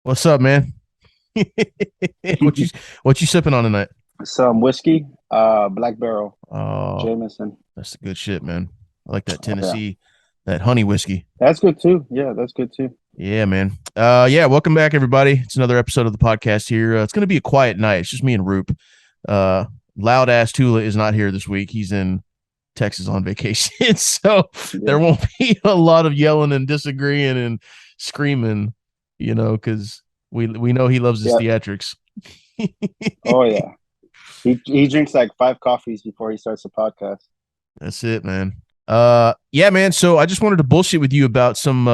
What's up, man? what you what you sipping on tonight? Some whiskey, Black Barrel, Oh, Jameson. that's the good shit, man. I like that Oh yeah, Tennessee, that honey whiskey. that's good too. Yeah, that's good too. Yeah, man. Yeah, welcome back, everybody. It's another episode of the podcast here. It's gonna be a quiet night. It's just me and Roop. Uh, Loud ass Tula is not here this week. He's in Texas on vacation, so there Yeah, won't be a lot of yelling and disagreeing and screaming. Because we know he loves his yeah. theatrics. Oh yeah. He drinks like 5 coffees before he starts the podcast. That's it, man. Yeah, man. So I just wanted to bullshit with you about some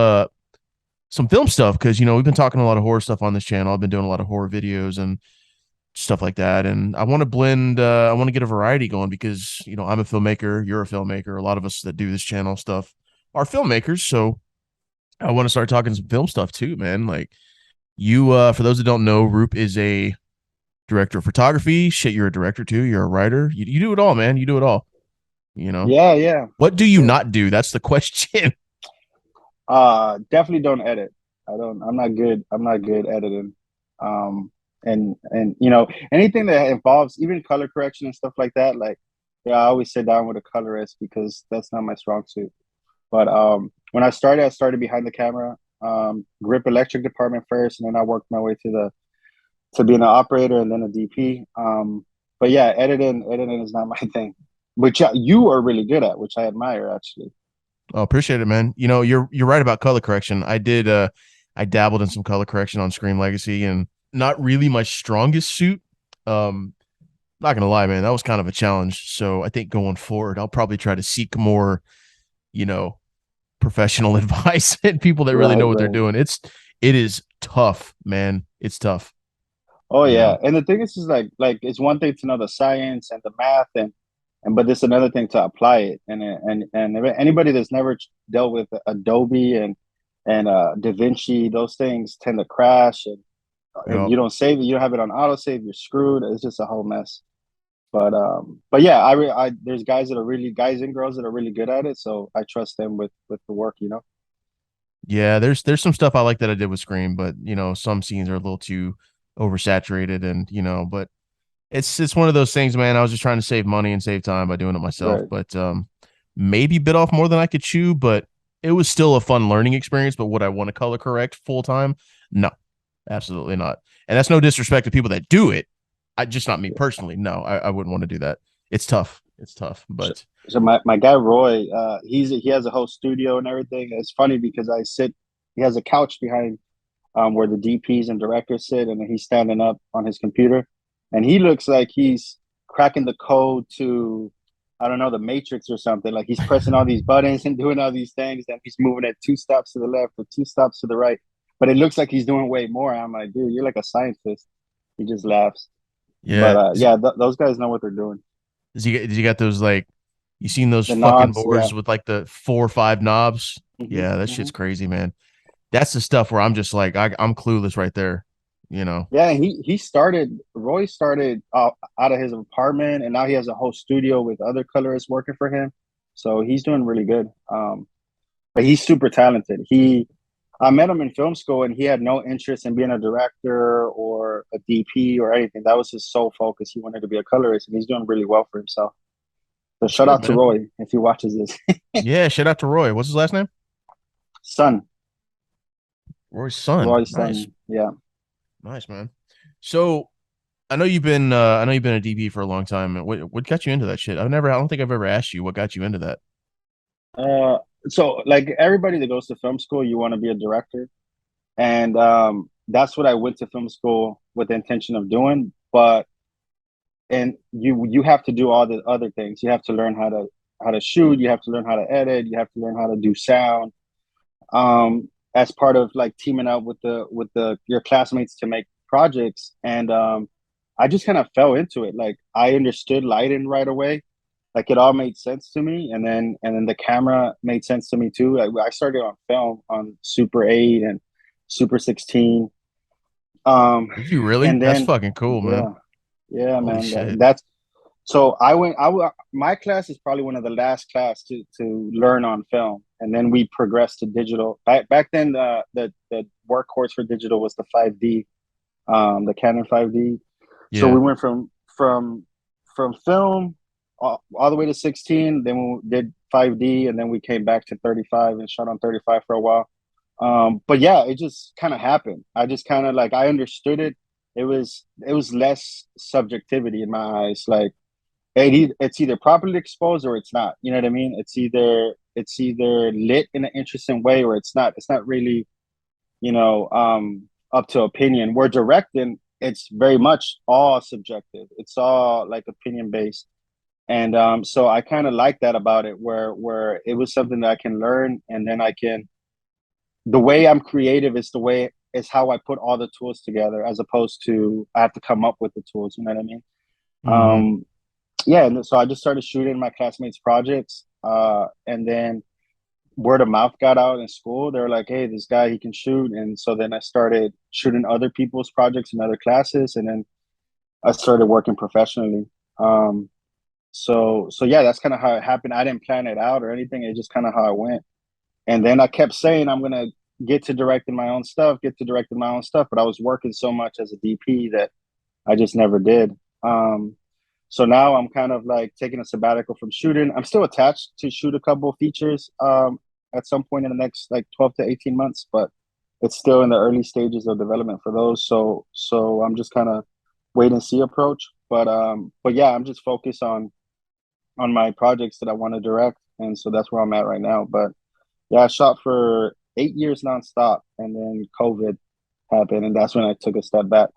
film stuff because we've been talking a lot of horror stuff on this channel. I've been doing a lot of horror videos and stuff like that, and I want to blend. I want to get a variety going because I'm a filmmaker, you're a filmmaker. A lot of us that do this channel stuff are filmmakers, so I want to start talking some film stuff too, man. Like you, for those that don't know, Roop is a director of photography. Shit, you're a director too. You're a writer. You do it all, man. You do it all. You know. Yeah, yeah, What do you yeah. not do? That's the question. Definitely don't edit. I don't. I'm not good. I'm not good editing. And anything that involves even color correction and stuff like that. Like, yeah, I always sit down with a colorist because that's not my strong suit. But when I started behind the camera, grip electric department first, and then I worked my way to being an operator and then a DP. But yeah, editing is not my thing, which you are really good at, which I admire actually. Oh, appreciate it, man. You're right about color correction. I dabbled in some color correction on Scream Legacy, and not really my strongest suit. Not gonna lie, man, that was kind of a challenge. So I think going forward, I'll probably try to seek more, you know, professional advice and people that really Right, know what they're right. doing. It is tough, man. It's tough. Oh You yeah, know. and the thing is like it's one thing to know the science and the math and but it's another thing to apply it. And if anybody that's never dealt with Adobe and DaVinci, those things tend to crash, and if Yep. you don't save it, you don't have it on autosave, you're screwed. It's just a whole mess. But yeah, I there's guys and girls that are really good at it, so I trust them with the work. Yeah, there's some stuff I like that I did with Scream, but some scenes are a little too oversaturated, and but it's one of those things, man. I was just trying to save money and save time by doing it myself, Right. but maybe bit off more than I could chew, but it was still a fun learning experience. But would I want to color correct full time? No, absolutely not. And that's no disrespect to people that do it. I just not me personally. No, I wouldn't want to do that. It's tough. It's tough, So, but so my guy Roy, he has a whole studio and everything. It's funny because he has a couch behind where the DPs and directors sit, and then he's standing up on his computer, and he looks like he's cracking the code to, I don't know, the Matrix or something. Like he's pressing all these buttons and doing all these things, and he's moving at 2 steps to the left or 2 steps to the right. But it looks like he's doing way more. I'm like, dude, you're like a scientist. He just laughs. But yeah. yeah, those guys know what they're doing. Did you got those, like, you seen those The fucking knobs, boards yeah. with like the 4 or 5 knobs? Hmm, Yeah, that shit's hmm. crazy, man. That's the stuff where I'm just like I'm clueless right there. You know. Yeah, he started. Roy started out of his apartment, and now he has a whole studio with other colorists working for him. So he's doing really good. But he's super talented. I met him in film school, and he had no interest in being a director or a DP or anything. That was his sole focus. He wanted to be a colorist, and he's doing really well for himself. So That's shout good, out to man. Roy if he watches this. Yeah, shout out to Roy. What's his last name? Son, Roy's son. Roy's Nice. son. Yeah. Nice, man. So I know you've been a DP for a long time. What got you into that shit? I don't think I've ever asked you what got you into that. Uh, so like everybody that goes to film school, you want to be a director. And that's what I went to film school with the intention of doing. But and you have to do all the other things. You have to learn how to shoot. You have to learn how to edit. You have to learn how to do sound. As part of like teaming up with the your classmates to make projects. And I just kind of fell into it. Like I understood lighting right away. Like it all made sense to me, and then the camera made sense to me too. I started on film on Super 8 and Super 16. Um, Did you really? and That's then fucking cool, man. yeah, yeah, Holy man. shit. That's So my class is probably one of the last class to learn on film, and then we progressed to digital. Back then, the workhorse for digital was the 5D, the Canon 5D. So we Yeah. went from film all the way to 16. Then we did 5D, and then we came back to 35 and shot on 35 for a while. But yeah, it just kind of happened. I just kind of like I understood it. It was less subjectivity in my eyes. Like it's either properly exposed or it's not. You know what I mean? It's either lit in an interesting way or it's not. It's not really up to opinion. Where directing, it's very much all subjective. It's all like opinion based. And so I kind of like that about it, where it was something that I can learn, and then I can the way I'm creative is how I put all the tools together, as opposed to I have to come up with the tools. You know what I mean? Hmm. Um, yeah, and so I just started shooting my classmates' projects, and then word of mouth got out in school. They were like, "Hey, this guy he can shoot," and so then I started shooting other people's projects in other classes, and then I started working professionally. Um, so yeah, that's kind of how it happened. I didn't plan it out or anything. It's just kind of how it went. And then I kept saying I'm gonna get to directing my own stuff, get to directing my own stuff, but I was working so much as a DP that I just never did. Um, so now I'm kind of like taking a sabbatical from shooting. I'm still attached to shoot a couple of features at some point in the next like 12 to 18 months, but it's still in the early stages of development for those. So I'm just kind of wait and see approach. But yeah, I'm just focused on my projects that I want to direct, and so that's where I'm at right now. But yeah, I shot for 8 years nonstop, and then COVID happened, and that's when I took a step back.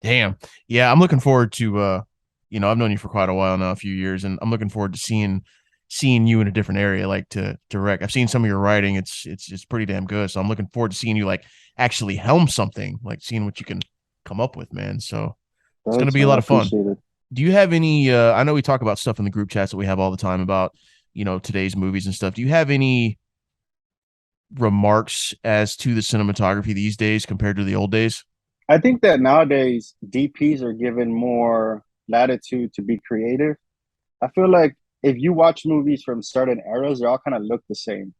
Damn. Yeah, I'm looking forward to I've known you for quite a while now, a few years, and I'm looking forward to seeing you in a different area, like to direct. I've seen some of your writing. It's pretty damn good. So I'm looking forward to seeing you like actually helm something, like seeing what you can come up with, man. So it's gonna Thanks, be a man. I lot of fun. appreciate it. Do you have any I know we talk about stuff in the group chats that we have all the time about, today's movies and stuff. Do you have any remarks as to the cinematography these days compared to the old days? I think that nowadays DPs are given more latitude to be creative. I feel like if you watch movies from certain eras, they all kind of look the same.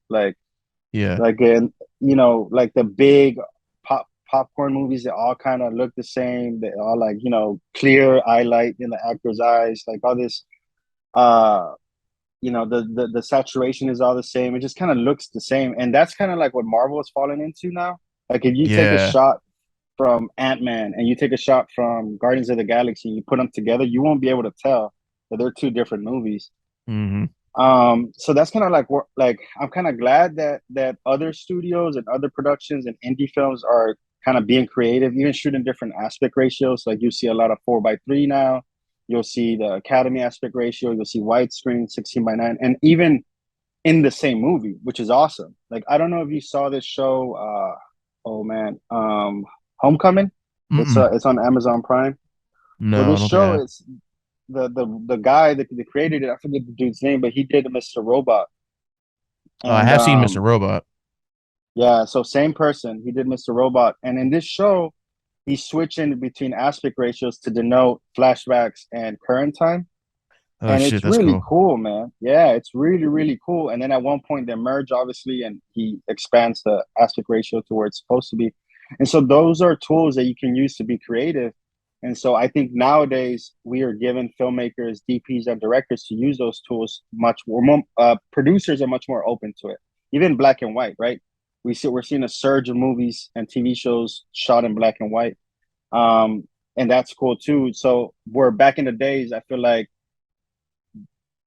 Yeah. Like the big popcorn movies, they all kind of look the same. They all like clear eye light in the actor's eyes, like all this. Uh, the saturation is all the same. It just kind of looks the same, and that's kind of like what Marvel is falling into now. Like if you take a Yeah. shot from Ant-Man and you take a shot from Guardians of the Galaxy and you put them together, you won't be able to tell that they're two different movies. Hmm. So that's kind of like I'm kind of glad that other studios and other productions and indie films are kind of being creative, even shooting different aspect ratios. Like you see a lot of 4:3 now. You'll see the Academy aspect ratio. You'll see widescreen 16:9, and even in the same movie, which is awesome. Like I don't know if you saw this show. Oh man, Homecoming. Mm-mm. It's on Amazon Prime. Well, No, I this don't think I show have. is the guy that created it. I forget the dude's name, but he did Mr. Robot. I And have seen Mr. Robot. yeah, so same person. He did Mr. Robot, and in this show, he's switching between aspect ratios to denote flashbacks and current time. Oh And shit, it's that's really cool. cool, man. Yeah, it's really, really cool. And then at one point they merge, obviously, and he expands the aspect ratio to where it's supposed to be. And so those are tools that you can use to be creative. And so I think nowadays we are given filmmakers, DPs, and directors to use those tools much more. Producers are much more open to it, even black and white, right? We're seeing a surge of movies and TV shows shot in black and white, and that's cool too. So we're back in the days. I feel like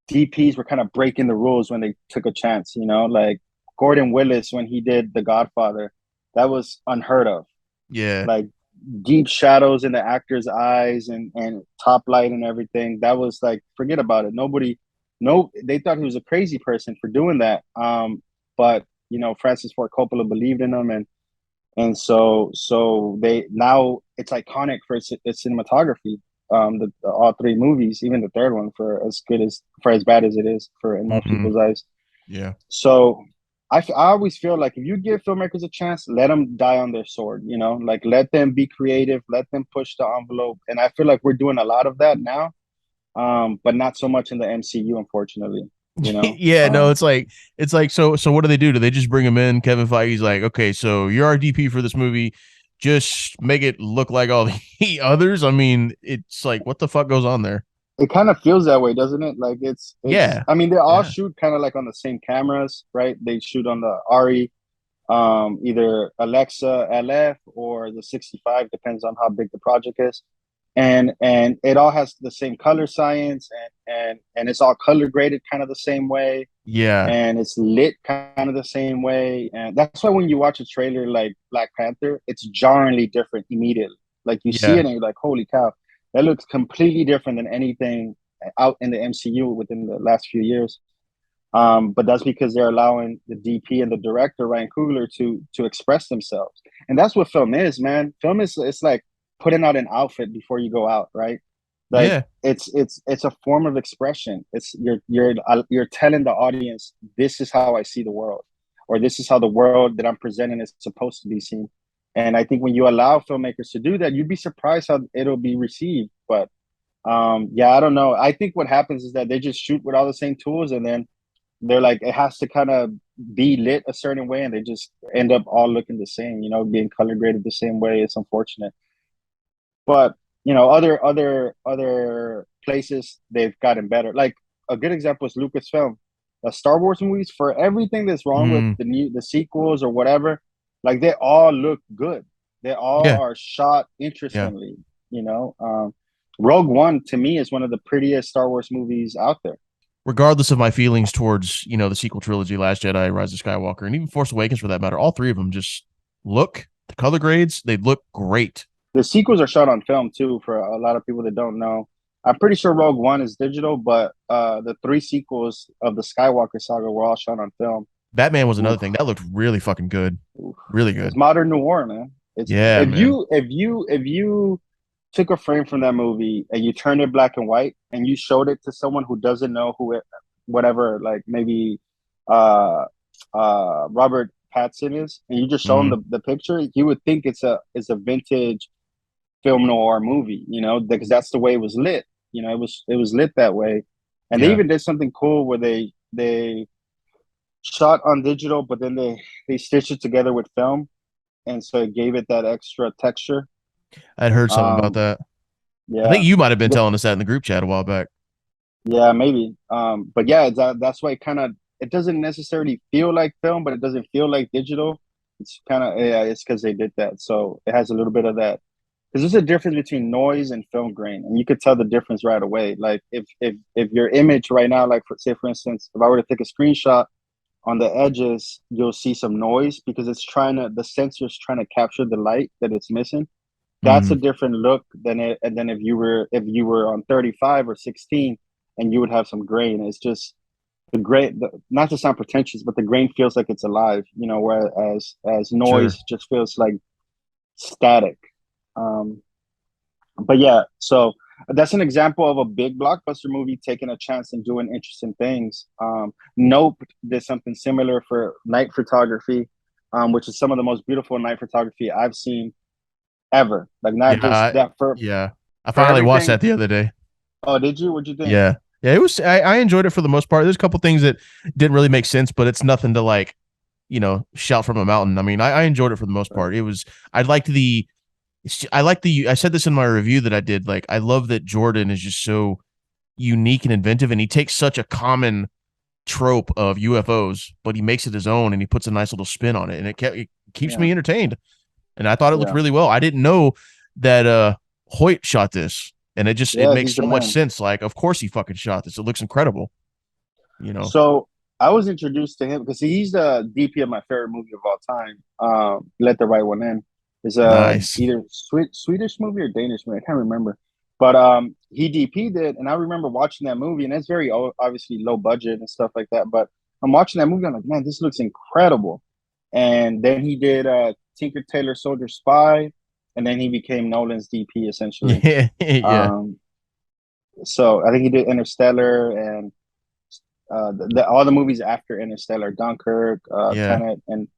DPs were kind of breaking the rules when they took a chance, like Gordon Willis when he did The Godfather, that was unheard of. Yeah. Like deep shadows in the actor's eyes and top light and everything. That was like, forget about it. Nobody, no, they thought he was a crazy person for doing that. But Francis Ford Coppola believed in him, and so they now it's iconic for its cinematography. All three movies, even the third one, for as bad as it is for in most Hmm. people's eyes. Yeah. So I always feel like if you give filmmakers a chance, let them die on their sword. Like let them be creative, let them push the envelope, and I feel like we're doing a lot of that now. but not so much in the MCU, unfortunately. You know, Yeah, no, it's like so what do they do? Do they just bring him in? Kevin Feige's like, okay, so you're our DP for this movie. Just make it look like all the others. I mean, it's like what the fuck goes on there? it kind of feels that way, doesn't it? Like it's. Yeah. I mean, they all Yeah. shoot kind of like on the same cameras, right? They shoot on the RE, either Alexa LF or the 65, depends on how big the project is. And it all has the same color science, and it's all color graded kind of the same way, Yeah. and it's lit kind of the same way. And that's why when you watch a trailer like Black Panther, it's jarringly different immediately. Like you see Yeah. it and you're like, holy cow, that looks completely different than anything out in the MCU within the last few years. But that's because they're allowing the DP and the director Ryan Coogler to express themselves, and that's what film is, man. Film is it's like putting out an outfit before you go out, right? Like Yeah. it's a form of expression. It's you're telling the audience this is how I see the world, or this is how the world that I'm presenting is supposed to be seen. And I think when you allow filmmakers to do that, you'd be surprised how it'll be received. But yeah, I don't know. I think what happens is that they just shoot with all the same tools, and then they're like it has to kind of be lit a certain way, and they just end up all looking the same, being color graded the same way. It's unfortunate, but other places they've gotten better. Like a good example is Lucasfilm. The Star Wars movies, for everything that's wrong with Mm, the sequels or whatever, like they all look good. They all yeah. are shot Yeah. interestingly. Rogue One to me is one of the prettiest Star Wars movies out there. Regardless of my feelings towards, the sequel trilogy, Last Jedi, Rise of Skywalker, and even Force Awakens for that matter, all three of them just look the color grades, they look great. The sequels are shot on film too. For a lot of people that don't know, I'm pretty sure Rogue One is digital, but the three sequels of the Skywalker saga were all shot on film. Batman was Oof, another thing that looked really fucking good. oof. Really It's good. modern noir, man. It's Yeah, man. if you took a frame from that movie and you turned it black and white and you showed it to someone who doesn't know who it, whatever, like maybe uh Robert Pattinson is, and you just show him Mm, the picture, he would think it's a vintage film noir movie, because that's the way it was lit. It was lit that way. And they yeah. even did something cool where they shot on digital, but then they stitched it together with film, and so it gave it that extra texture. I'd heard something about Um, that. I think yeah, you might have been the, telling us that in the group chat a while back. yeah, maybe. But yeah, that's why it doesn't necessarily feel like film, but it doesn't feel like digital. It's kind of yeah, it's because they did that, so it has a little bit of that. Because there's a difference between noise and film grain, and you could tell the difference right away. Like if your image right now, like for instance, if I were to take a screenshot on the edges, you'll see some noise because the sensor's trying to capture the light that it's missing. That's a Mm, different look than if you were on 35 or 16, and you would have some grain. It's just not to sound pretentious, but the grain feels like it's alive, whereas as sure. noise just feels like static. Um, but yeah, so that's an example of a big blockbuster movie taking a chance and doing interesting things. Nope did something similar for night photography, which is some of the most beautiful night photography I've seen ever. Like not Yeah. just that for Yeah. I for finally watched everything. that the other day. Oh, did you? What'd you think? Yeah. Yeah. It was, I enjoyed it for the most part. There's a couple things that didn't really make sense, but it's nothing to like, shout from a mountain. I mean, I enjoyed it for the most Right. part. I liked I said this in my review that I did. Like, I love that Jordan is just so unique and inventive, and he takes such a common trope of UFOs, but he makes it his own and he puts a nice little spin on it, and it keeps Yeah, me entertained. And I thought it looked yeah, really well. I didn't know that Hoyt shot this, and it yeah. makes He's the so much man. sense. Like, of course he fucking shot this. It looks incredible. You know, So I was introduced to him because he's the DP of my favorite movie of all time. Let the Right One In. It's nice. either Swedish movie or Danish movie. I can't remember. But he DP'd it, and I remember watching that movie, and it's very obviously low budget and stuff like that. But I'm watching that movie, I'm like, man, this looks incredible. And then he did Tinker Tailor Soldier Spy, and then he became Nolan's DP essentially. Yeah, yeah, Um, so I think he did Interstellar and all the movies after Interstellar, Dunkirk, yeah. Tenet, and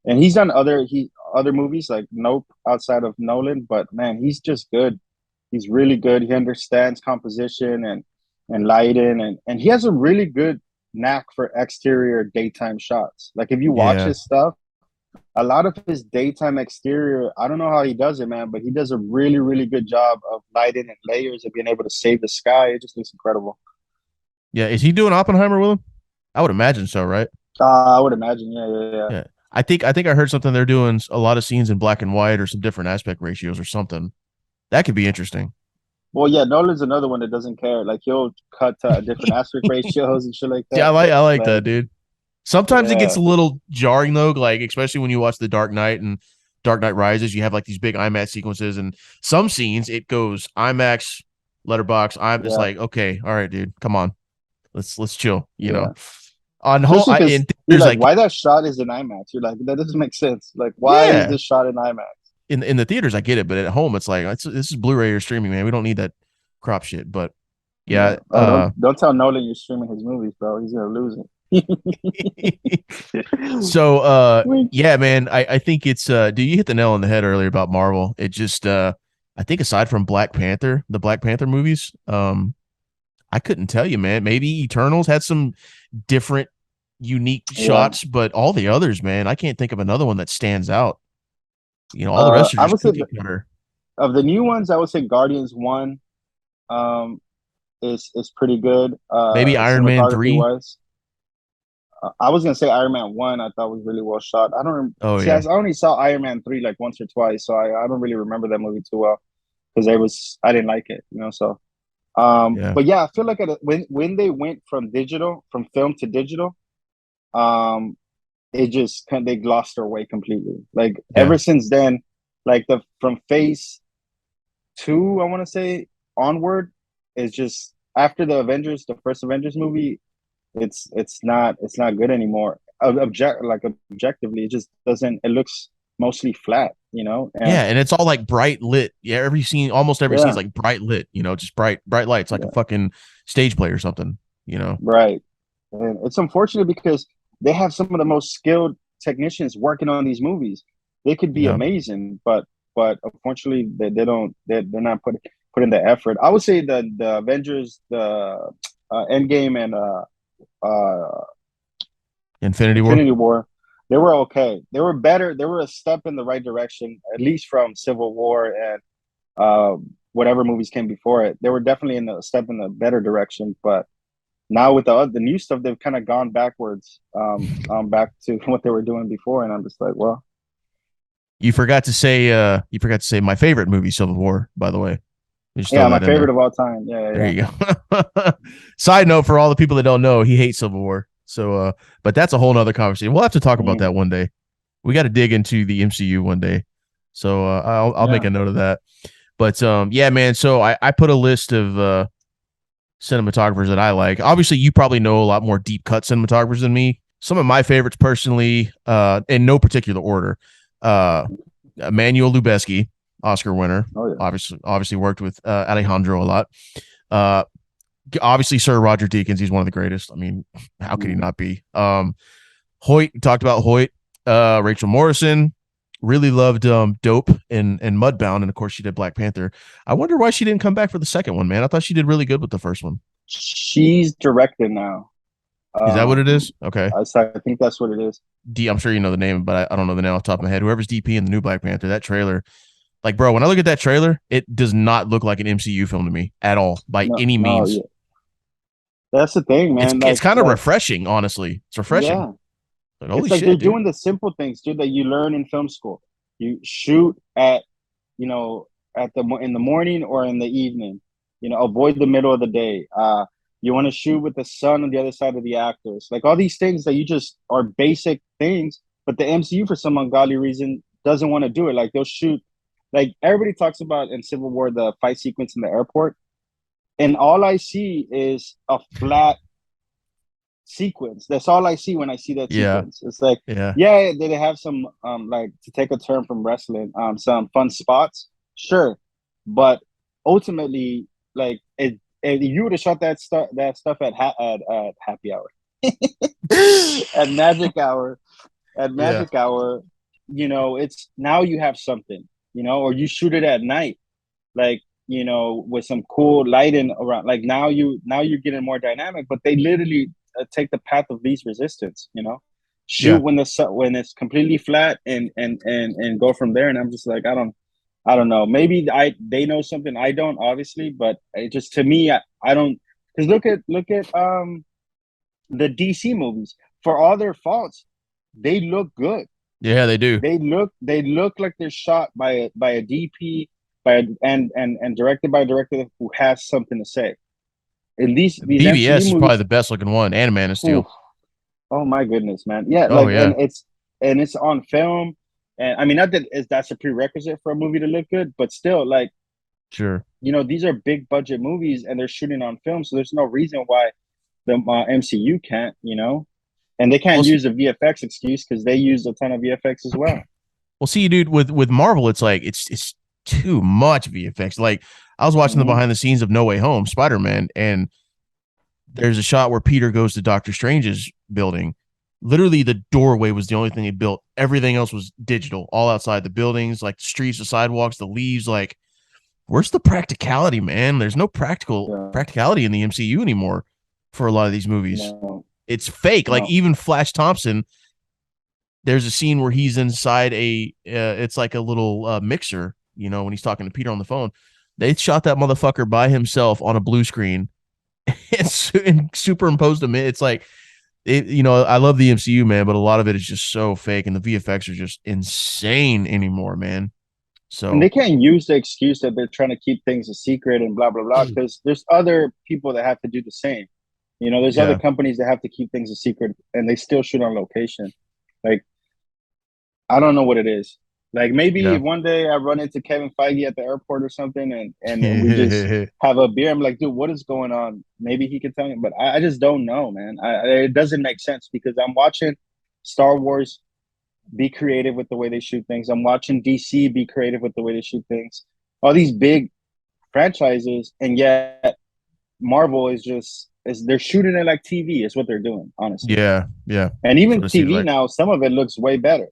he's done other movies like Nope outside of Nolan, but man, he's just good. He's really good. He understands composition, and lighting, and he has a really good knack for exterior daytime shots. Like if you watch Yeah. his stuff, a lot of his daytime exterior, I don't know how he does it, man, but he does a really, really good job of lighting and layers and being able to save the sky. It just looks incredible. Yeah. Is he doing Oppenheimer with him? I would imagine so, right? I would imagine, yeah, yeah, yeah. Yeah. I think I heard something they're doing a lot of scenes in black and white or some different aspect ratios or something. That could be interesting. Well, yeah, Nolan's another one that doesn't care. Like he'll cut to different aspect ratios and shit like Yeah, that. I like that, Like, dude. Sometimes it gets yeah, a little jarring though, like especially when you watch The Dark Knight and Dark Knight Rises, you have like these big IMAX sequences, and some scenes it goes IMAX, letterbox. I'm just yeah, like, okay, all right, dude, come on, let's chill, you know. yeah. On whole, Especially in because you're theaters, like, like, why that shot is in IMAX? You're like, that doesn't make sense. Like, why is yeah, this shot in IMAX? in the theaters I get it, but at home it's like this is Blu-ray or streaming, man. We don't need that crop shit. But Yeah. yeah, Oh, don't tell Nolan you're streaming his movies, bro. He's gonna lose it. so Wink. yeah, man, I think it's dude, you hit the nail on the head earlier about Marvel. It just I think aside from Black Panther, the Black Panther movies, I couldn't tell you, man. Maybe Eternals had some different unique Yeah. shots, but all the others, man, I can't think of another one that stands out. You know, all the rest are I just would say cookie cutter. of the new ones, I would say Guardians One um is pretty good Maybe Iron Man cinematography 3. wise. I was gonna say Iron Man One. I thought was really well shot. I don't Oh see. I yeah. only saw Iron Man Three like once or twice, so I don't really remember that movie too well because I didn't like it, you know. So, Yeah. but yeah, I feel like when they went from film to digital, um, it just kind they lost their way completely. Like Yeah. ever since then, like the from Phase Two, I want to say onward, is just after the Avengers, the first Avengers movie it's not good anymore. Objectively, it just doesn't. It looks mostly flat, you know. And Yeah, and it's all like bright lit. Yeah, every scene, almost every scene is yeah, like bright lit, you know, just bright lights like a yeah, fucking stage play or something, you know. right. And it's unfortunate because they have some of the most skilled technicians working on these movies. They could be Yeah. amazing, but unfortunately they don't. They're not putting the effort. I would say the Avengers, the Endgame and uh Infinity War. Infinity War, they were okay. They were better. They were a step in the right direction, at least from Civil War and whatever movies came before it. They were definitely in a step in the better direction. But now with the new stuff, they've kind of gone backwards, back to what they were doing before. And I'm just like, well, You forgot to say my favorite movie, Civil War, by the way. Just throw yeah, my that in favorite there. of all time. Yeah, yeah, There yeah. you go. Side note for all the people that don't know, he hates Civil War. So but that's a whole nother conversation. We'll have to talk about Mm, that one day. We got to dig into the MCU one day. So I'll make yeah. a note of that. But yeah, man. So I put a list of cinematographers that I like. Obviously, you probably know a lot more deep cut cinematographers than me. Some of my favorites, personally, in no particular order, uh, Emmanuel Lubezki, Oscar winner. Oh yeah. Obviously worked with Alejandro a lot. Uh, obviously, Sir Roger Deakins. He's one of the greatest. I mean, how could he Mm. not be? Hoyt, talked about Hoyt. Rachel Morrison, really loved Dope and Mudbound, and of course she did Black Panther. I wonder why she didn't come back for the second one, man. I thought she did really good with the first one. She's directed now. Is that what it Um, is? Okay. I think that's what it is. I'm sure you know the name, but I don't know the name off the top of my head. Whoever's DP in the new Black Panther, that trailer, like, bro, when I look at that trailer, it does not look like an MCU film to me at all, by No, any no, means. yeah. That's the thing, It's man. it's kind of refreshing, honestly. It's refreshing. Yeah. Like, holy It's like they're shit, dude. doing the simple things, dude, that you learn in film school. You shoot at, you know, in the morning or in the evening. You know, avoid the middle of the day. You want to shoot with the sun on the other side of the actors. Like all these things that you just are basic things, but the MCU for some ungodly reason doesn't want to do it. Like they'll shoot, like everybody talks about in Civil War the fight sequence in the airport, and all I see is a flat sequence. That's all I see when I see that Yeah, sequence. It's like, yeah, yeah, did it have some like to take a term from wrestling, some fun spots? Sure. But ultimately, like if you would have shot that stuff at happy hour. At yeah, magic hour, you know, it's now you have something, you know, or you shoot it at night. Like with some cool lighting around. Like now you're getting more dynamic, but they literally take the path of least resistance. Shoot Yeah. when when it's completely flat and go from there. And I'm just like, I don't know. Maybe they know something I don't, obviously, but it just to me, I don't. Because look at the DC movies. For all their faults, they look good. Yeah, they do. They look like they're shot by a DP and directed by a director who has something to say. In these MCU BVS is probably movies, the best looking one, and Man of oof, Steel. oh my goodness, man. Yeah, Oh like yeah, and it's on film. And I mean, not that that's a prerequisite for a movie to look good, but still, like, sure. these are big budget movies and they're shooting on film, so there's no reason why the MCU can't. And they Well, can't use a VFX excuse because they use a ton of VFX as well. well, see, dude, with Marvel, it's like it's too much VFX. Like I was watching the Hmm. behind the scenes of No Way Home, Spider Man, and there's a shot where Peter goes to Doctor Strange's building. Literally, the doorway was the only thing they built. Everything else was digital, all outside the buildings, like the streets, the sidewalks, the leaves. Like, where's the practicality, man? There's no Yeah, practicality in the MCU anymore for a lot of these movies. no, It's fake. Like no. even Flash Thompson, there's a scene where he's inside it's like a little mixer, when he's talking to Peter on the phone. They shot that motherfucker by himself on a blue screen and superimposed him. It's like, I love the MCU, man, but a lot of it is just so fake, and the VFX are just insane anymore, man. And they So, can't use the excuse that they're trying to keep things a secret and blah blah blah, because there's other people that have to do the same. There's other yeah, companies that have to keep things a secret and they still shoot on location. Like, I don't know what it is. Like, maybe yeah. one day I run into Kevin Feige at the airport or something, and we just have a beer. I'm like, dude, what is going on? Maybe he can tell me, but I just don't know, man. It doesn't make sense because I'm watching Star Wars be creative with the way they shoot things. I'm watching DC be creative with the way they shoot things. All these big franchises, and yet Marvel is they're shooting it like TV is what they're doing, honestly. Yeah, yeah. And That's what even it seems TV like. now, some of it looks way better,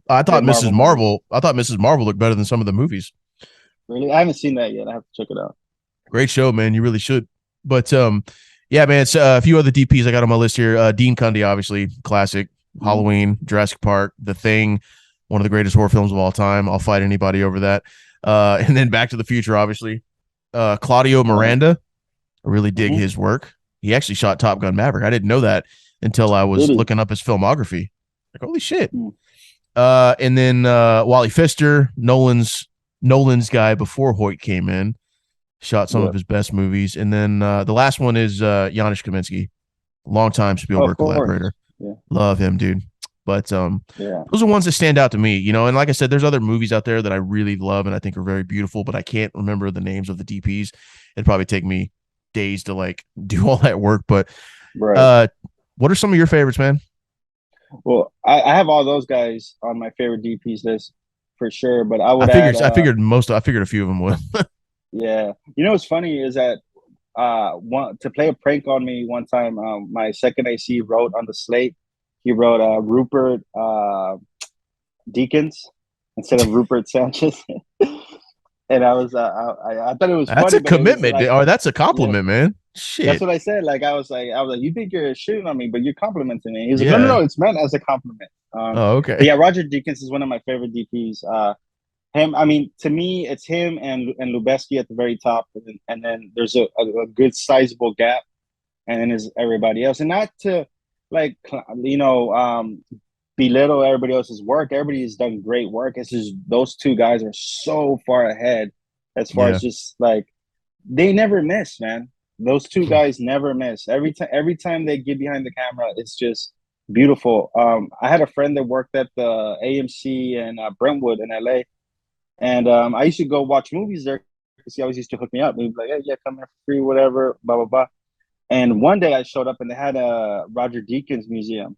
I thought than Mrs. Marvel movies. Marvel. I thought Mrs. Marvel looked better than some of the movies. Really, I haven't seen that yet. I have to check it out. Great show, man. You really should. But yeah, man. It's a few other DPs I got on my list here. Dean Cundy, obviously, classic. Mm-hmm. Halloween, Jurassic Park, The Thing, one of the greatest horror films of all time. I'll fight anybody over that. And then Back to the Future, obviously. Claudio Oh yeah. Miranda, I really dig Mm-hmm. his work. He actually shot Top Gun Maverick. I didn't know that until I was Did looking up his filmography. Like, holy shit. he? And then Wally Pfister, Nolan's guy before Hoyt came in, shot some of Yeah. his best movies. And then the last one is Janusz Kaminski, longtime Oh, of Spielberg collaborator. course. Yeah. Love him, dude. But Yeah. those are ones that stand out to me, And like I said, there's other movies out there that I really love and I think are very beautiful, but I can't remember the names of the DPs. It'd probably take me days to like do all that work. But Right. uh, what are some of your favorites, man? Well, I have all those guys on my favorite DPs list for sure, but I would add I figured a few of them would. yeah. What's funny is that one to play a prank on me one time, my second AC wrote on the slate, he wrote Rupert Deakins instead of Rupert Sanchez. And I thought it was That's funny, a but it was commitment, like, or that's a yeah, compliment, man. that's Shit. what I said. Like, I was like, you think you're shitting on me, but you're complimenting me. He's like, no, no, Yeah. no, it's meant as a compliment. Oh, But okay. yeah, Roger Deakins is one of my favorite DPs. Him, I mean, to me, it's him and Lubeski at the very top, and then there's a good sizable gap, and then there's everybody else. And not to like belittle everybody else's work. Everybody has done great work. It's just those two guys are so far ahead as far as Yeah. just like they never miss, man. Those two guys never miss. Every time they get behind the camera, it's just beautiful. I had a friend that worked at the AMC in Brentwood in LA, and I used to go watch movies there because he always used to hook me up. He'd be like, "Hey, yeah, come here for free, whatever, blah blah blah." And one day I showed up and they had a Roger Deakins museum,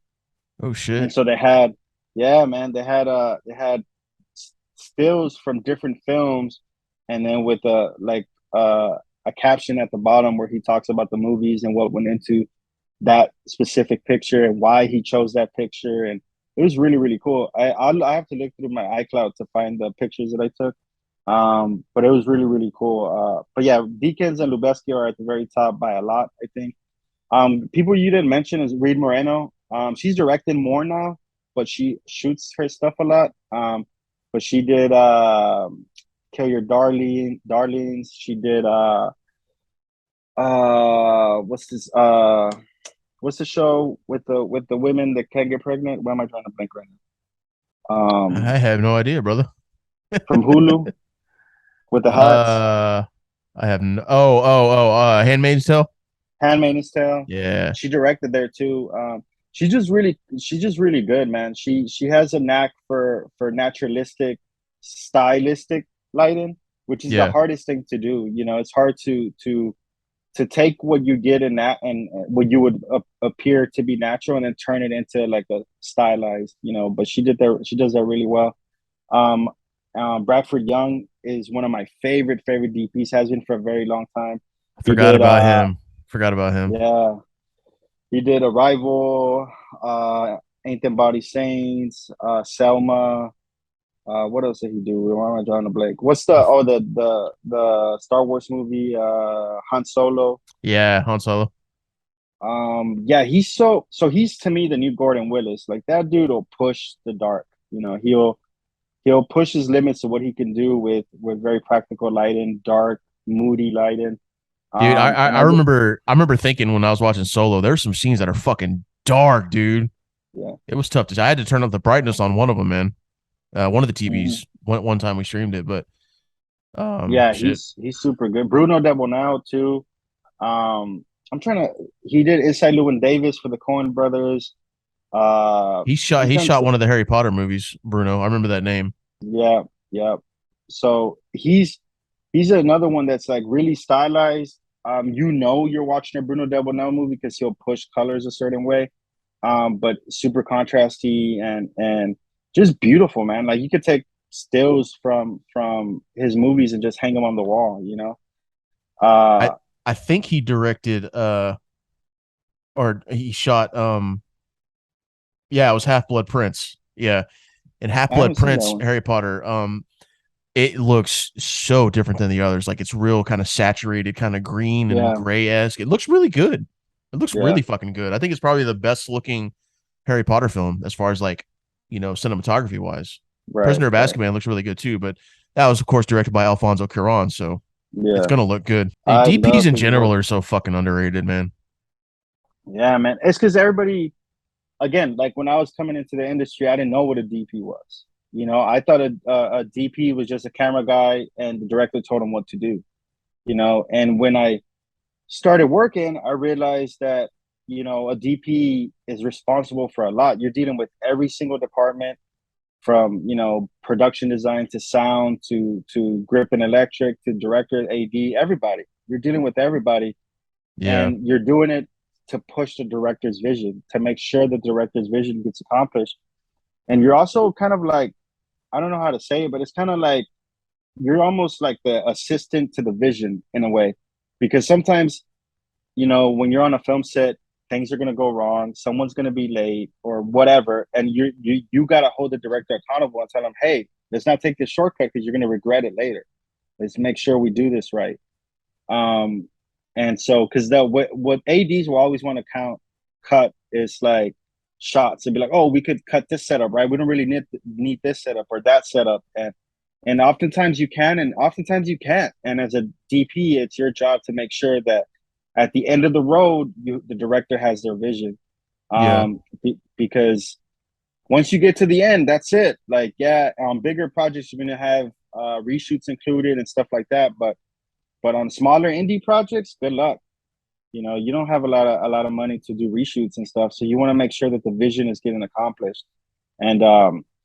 Oh and shit. so they had, yeah, man, they had stills from different films, and then with a caption at the bottom where he talks about the movies and what went into that specific picture and why he chose that picture, and it was really really cool. I have to look through my iCloud to find the pictures that I took. But it was really, really cool. But yeah, Deakins and Lubeski are at the very top by a lot, I think. People you didn't mention is Reed Moreno. She's directing more now, but she shoots her stuff a lot. But she did Kill Your Darlings. She did what's this what's the show with the women that can't get pregnant? Why am I trying to blink right now? I have no idea, brother. From Hulu with the hats. uh, I have no. Handmaid's Tale. Handmaid's Tale. Yeah, She directed there too. She's just really good, man. She has a knack for naturalistic, stylistic lighting, which is the yeah. hardest thing to do. You know, it's hard to take what you get in that and what you would appear to be natural and then turn it into like a stylized. You know, but she did that. She does that really well. Um, Bradford Young is one of my favorite DPs. Has been for a very long time. I He forgot did about him. Forgot about him. yeah, he did Arrival, Ain't Them Body Saints, Selma. What else did he do? Why am I drawing a blank? What's the I f- oh the Star Wars movie Han Solo? yeah, Han Solo. Yeah, he's to me the new Gordon Willis. Like that dude will push the dark. You know, he'll push his limits of what he can do with very practical lighting, dark, moody lighting. Dude, And I remember thinking when I was watching Solo, there's some scenes that are fucking dark, dude. yeah. It was tough to. I had to turn up the brightness on one of them, man. One of the Mhm. TVs. One time we streamed it, but Yeah, shit. he's super good. Bruno Devil now too. I'm trying to. He did Inside Llewyn Davis for the Coen Brothers. He's He done. shot one of the Harry Potter movies. Bruno, I remember that name. Yeah, yeah. So he's another one that's like really stylized. You know, you're watching a Bruno Devil now movie because he'll push colors a certain way. But super contrasty and just beautiful, man. Like you could take stills from his movies and just hang them on the wall. You know. I Uh, I think he directed or he shot yeah, it was Half Blood Prince. Yeah. And Half I haven't Blood seen that Prince, one. Harry Potter, it looks so different than the others. Like it's real kind of saturated, kind of green and Yeah, gray esque. It looks really good. It looks yeah. really fucking good. I think it's probably the best looking Harry Potter film as far as like, cinematography wise. Right, Prisoner of right. Azkaban looks really good too, but that was of course directed by Alfonso Cuarón, so it's Yeah. gonna look good. Hey, I DPs love in his general work. are so fucking underrated, man. Yeah, man. It's because everybody, again, like when I was coming into the industry, I didn't know what a DP was. You know, I thought a DP was just a camera guy and the director told him what to do, you know. And when I started working, I realized that, you know, a DP is responsible for a lot. You're dealing with every single department from, you know, production design to sound to grip and electric to director, AD, everybody. You're dealing with everybody Yeah. and you're doing it to push the director's vision to make sure the director's vision gets accomplished and you're also kind of like I don't know how to say it but it's kind of like you're almost like the assistant to the vision in a way because sometimes you know when you're on a film set things are going to go wrong someone's going to be late or whatever and you got to hold the director accountable and tell them hey let's not take this shortcut because you're going to regret it later let's make sure we do this right um, and so because the what ads will always want to cut is like shots and be like, oh, we could cut this setup, right? We don't really need this setup or that setup, and oftentimes you can, and oftentimes you can't. And as a DP, it's your job to make sure that at the end of the road, the director has their vision. Yeah. Because once you get to the end, that's it. Like, yeah, on bigger projects, you're gonna have reshoots included and stuff like that, but on smaller indie projects, good luck. You know, you don't have a lot of money to do reshoots and stuff, so you want to make sure that the vision is getting accomplished. And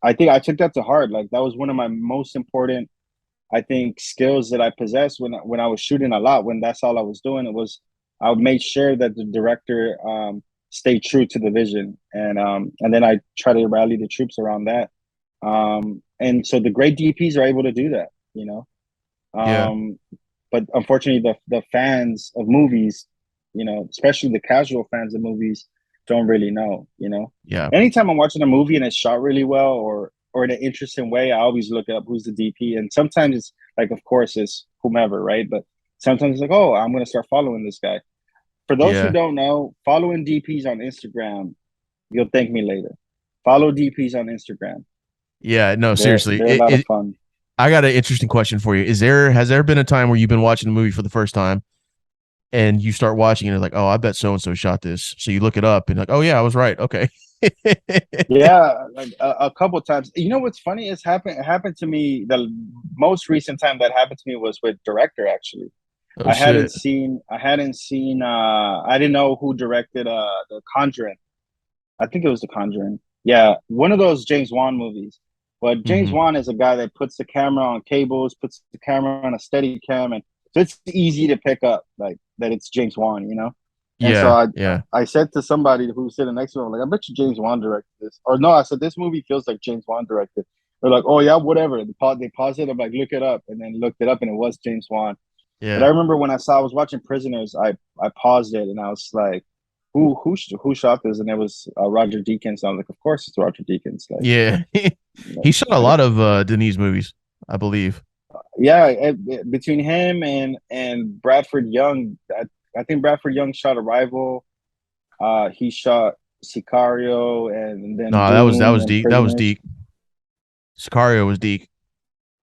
I think I took that to heart. Like that was one of my most important, I think, skills that I possessed when I was shooting a lot. When that's all I was doing, it was I made sure that the director stayed true to the vision, and then I try to rally the troops around that. And so the great DPs are able to do that. You know, Yeah. um, but unfortunately, the fans of movies, you know, especially the casual fans of movies, don't really know. You know, Yeah. anytime I'm watching a movie and it's shot really well or in an interesting way, I always look up who's the DP, and sometimes like, of course, it's whomever, right? But sometimes it's like, oh, I'm gonna start following this guy. For those who Yeah. don't know, following DPs on Instagram, you'll thank me later. Follow DPs on Instagram. Yeah. No, seriously. They're a lot of fun. I got an interesting question for you. Has there been a time where you've been watching the movie for the first time and you start watching and it's like, oh, I bet so and so shot this. So you look it up and like, oh yeah, I was right. Okay. Yeah, like a couple times. You know what's funny? It happened to me. The most recent time that happened to me was with director. Actually, Oh shit. I didn't know who directed the Conjuring. I think it was the Conjuring. Yeah, one of those James Wan movies. But James Hmm. Wan is a guy that puts the camera on cables, puts the camera on a steady cam, and so it's easy to pick up like that it's James Wan, you know. And so Yeah. Yeah. I said to somebody who was sitting next to him, like, I bet you James Wan directed this. Or no, I said this movie feels like James Wan directed. They're like, oh yeah, whatever. They paused it. I'm like, look it up, and then looked it up, and it was James Wan. But I Yeah. remember when I was watching Prisoners, I paused it and I was like, who shot this? And it was Roger Deakins. And I was like, of course it's Roger Deakins. Yeah. He shot a lot of Denise movies, I believe. yeah, between him and Bradford Young, I think Bradford Young shot Arrival. He shot Sicario and then No, that Dune was and deep. That was Prisoners. deep. Sicario was deep.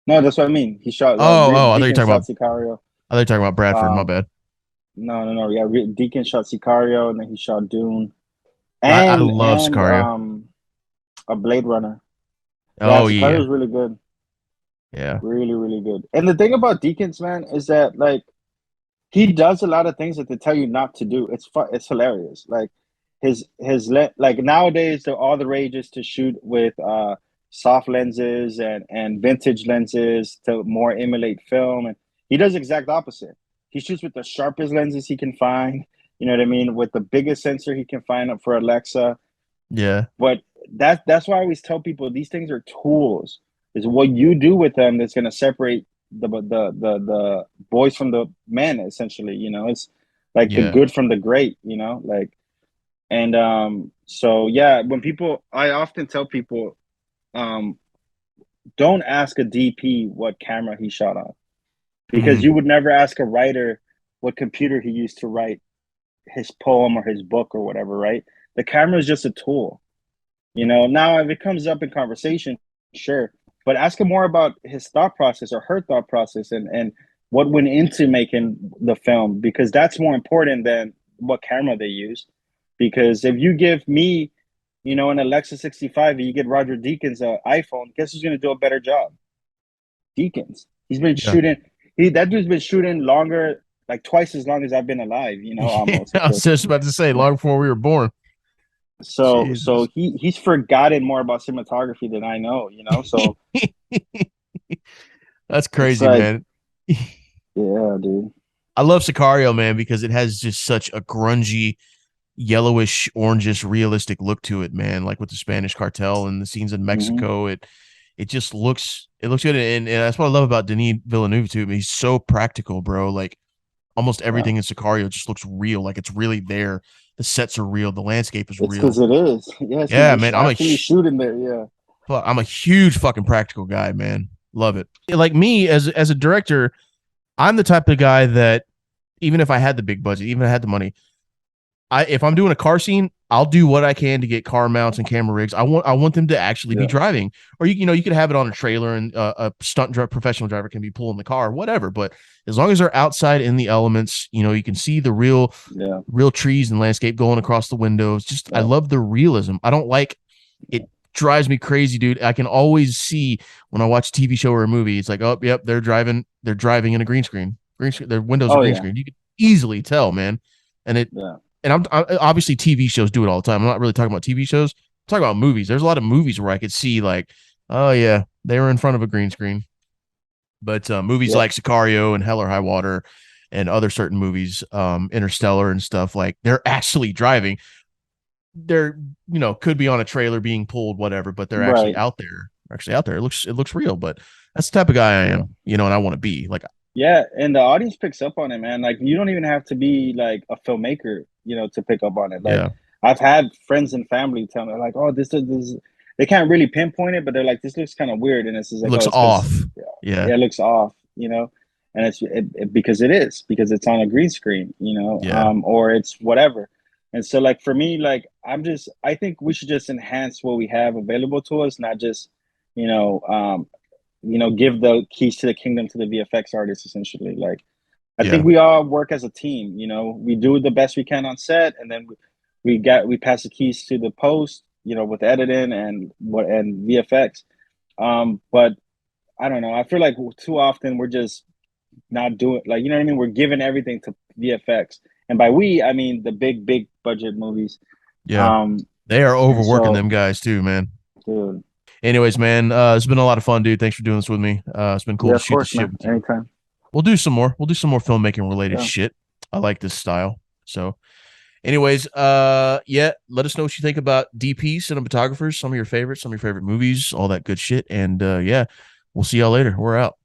No, that's what I mean. He shot Oh, I thought you were Deacon talking shot about Sicario. Bradford. My Um, bad. no. Yeah, Deacon shot Sicario and then he shot Dune I love and Sicario. a Blade Runner. Yeah, Oh Sicario yeah. is really good. Yeah. Really, really good. And the thing about Deakins, man, is that like he does a lot of things that they tell you not to do. It's hilarious. Like like nowadays all the rage is to shoot with soft lenses and vintage lenses to more emulate film. And he does exact opposite. He shoots with the sharpest lenses he can find. You know what I mean? With the biggest sensor he can find up for Alexa. Yeah. But that's why I always tell people these things are tools. Is what you do with them that's going to separate the boys from the men. Essentially, you know, it's like the Yeah. good from the great. You know, like and so yeah. When people, I often tell people, um, don't ask a DP what camera he shot on because Hmm. you would never ask a writer what computer he used to write his poem or his book or whatever. Right? The camera is just a tool. You know, now if it comes up in conversation, sure, but ask him more about his thought process or her thought process and what went into making the film because that's more important than what camera they use. Because if you give me, you know, an Alexa 65 and you get Roger Deakins an iPhone, guess who's going to do a better job? Deakins. He's been Yeah. shooting. That dude's been shooting longer, like twice as long as I've been alive. You know, almost. I was just about to say long before we were born. So Jesus. he's forgotten more about cinematography than I know, you know. So That's it's crazy, like, man. yeah, dude. I love Sicario, man, because it has just such a grungy, yellowish, orangish, realistic look to it, man. Like with the Spanish cartel and the scenes in Hmm. Mexico, it looks good, and that's what I love about Denis Villeneuve too. He's so practical, bro. Like almost Yeah, everything in Sicario just looks real, like it's really there. The sets are real, the landscape is it's because real. it is. Yes, Yeah, man, actually shooting there. Yeah, I'm a huge fucking practical guy, man. Love it. Like me as a director, I'm the type of guy that even if I had the big budget, even if I had the money, if I'm doing a car scene, I'll do what I can to get car mounts and camera rigs. I want them to actually be yeah, driving, or you know you could have it on a trailer and a professional driver can be pulling the car, whatever. But as long as they're outside in the elements, you know you can see the yeah, real trees and landscape going across the windows. Just I yeah. love the realism. I don't like it. Drives me crazy, dude. I can always see when I watch a TV show or a movie. It's like, oh, yep, they're driving. They're driving in a green screen. Green screen. Their windows are Oh green yeah, screen. You can easily tell, man. And it yeah, and obviously TV shows do it all the time. I'm not really talking about TV shows. I'm talking about movies. There's a lot of movies where I could see like, oh yeah, they were in front of a green screen. But movies yeah. like Sicario and Hell or High Water and other certain movies, Interstellar and stuff, like they're actually driving. They're could be on a trailer being pulled, whatever, but they're actually Right. out there. Actually out there. It looks real, but that's the type of guy I Yeah. am, and I want to be like, Yeah, and the audience picks up on it, man. Like you don't even have to be like a filmmaker, you know, to pick up on it. Like yeah, I've had friends and family tell me like, "Oh, this." They can't really pinpoint it, but they're like, "This looks kind of weird," and it's just it like, "Oh, looks it's because off. yeah, Yeah. yeah, it looks off." you know, and because because it's on a green screen, Yeah. or it's whatever. And so like for me, like I think we should just enhance what we have available to us, not just, you know, give the keys to the kingdom to the VFX artists essentially. Like I Yeah. think we all work as a team. We do the best we can on set, and then we pass the keys to the post, with editing and VFX. But I don't know. I feel like too often we're just not doing, like, you know what I mean. We're giving everything to VFX, and by we I mean the big budget movies. Yeah. Um, They are and overworking so, them guys too, man. dude, Anyways, man, it's been a lot of fun, dude. Thanks for doing this with me. It's been cool yeah, to of shoot the course, shit man. with you. Anytime. We'll do some more. We'll do some more filmmaking related Yeah, shit. I like this style. So, anyways, yeah, let us know what you think about DP cinematographers, some of your favorites, some of your favorite movies, all that good shit. And yeah, we'll see y'all later. We're out.